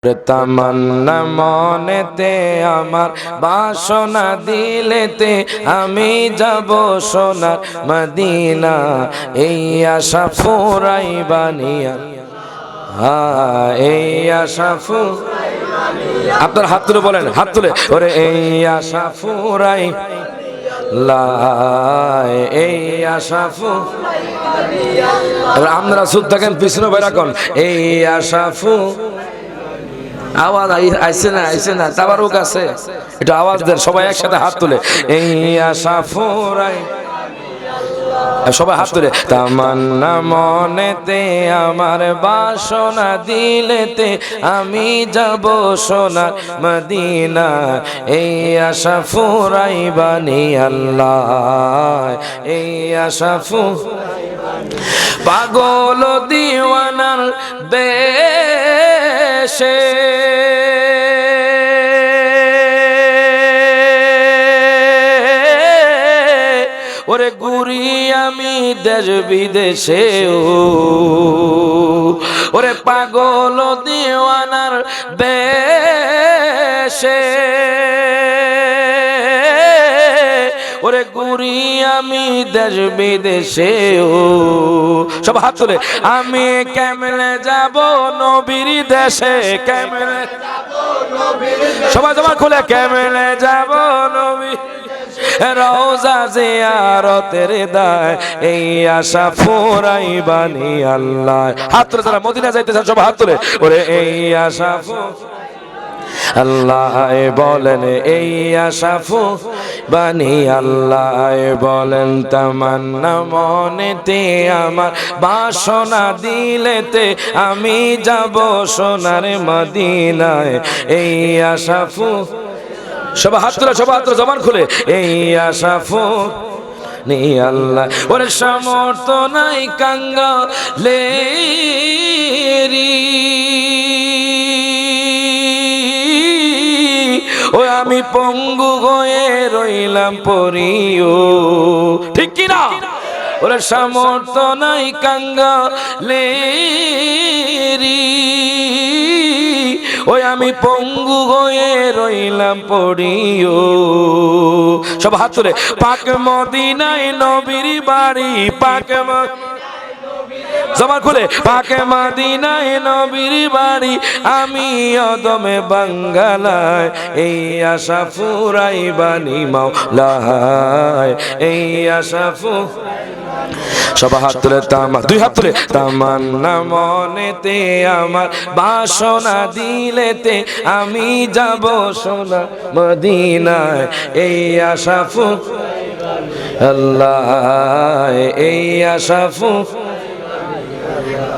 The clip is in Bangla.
তামান্না মনেতে আমার বাসনা দিলেতে আমি যাব সোনার মদিনা এই আশা ফুরাই বানিয়া এই আশা আপনার হাত তুলে বলেন, হাত তুলে ওরে এই আশা ফুরাই লাই এই আশা এবার আমরা সুদ থাকেন পিছনে বেরাকন এই আশা আওয়াজ আইছে না তাবারুক আছে একটু আওয়াজ দেন সবাই একসাথে হাত তুলে এই আশা ফুরাই সবাই হাত তুলে তামান্না মনেতে আমার বাসনা দিলেতে আমি যাব সোনার মদিনা এই আশা ফুরাই বানি আল্লাহ এই আশা পাগল দিওয়ানার বেশে ওরে ঘুরি আমি দেশ বিদেশে ওরে পাগল দিওয়ানার বেশে ওরে ঘুরি আমি দেশ বিদেশে সব হাত তুলে আমি কেমনে যাব নবীর দেশে কেমনে সবাই তোমার খুলে কেমনে যাব নবী রওজা জিয়ারতের দায় এই আশা ফুরাই বানি আল্লাহ হাত তুলে যারা মদিনা যাইতেছেন সব হাত তুলে ওরে এই আশা আল্লাহ বলেন এই আশা বানি আল্লাহ বলেন তামান্না মনেতে আমার বাসনা দিলেতে আমি যাব সোনার মদিনায় এই আশা সব হাত তুলে জবান খুলে এই আশা নি আল্লাহ ওরে সামর্থ্য নাই কাঙ্গালেরি ও আমি পঙ্গু হয়ে রইলাম পরিও ঠিক কিনা ওরে সামর্থ্য নাই কাঙ্গালেরি ওই আমি পঙ্গু হয়ে রইলাম পড়িও সব হাত তুলে পাক মদিনায় নবীর বাড়ি পাক জবান খুলে পাক মদিনায় নবীর বাড়ি আমি অদমে বাঙ্গালায় এই আশা ফুরাই বানি মাওলায় এই আশা সব হাত তুলে দুই হাত তুলে তামান্না মনেতে আমার বাসনা দিলেতে আমি যাব সোনা মদিনায় এই আশা আল্লাহ এই আশা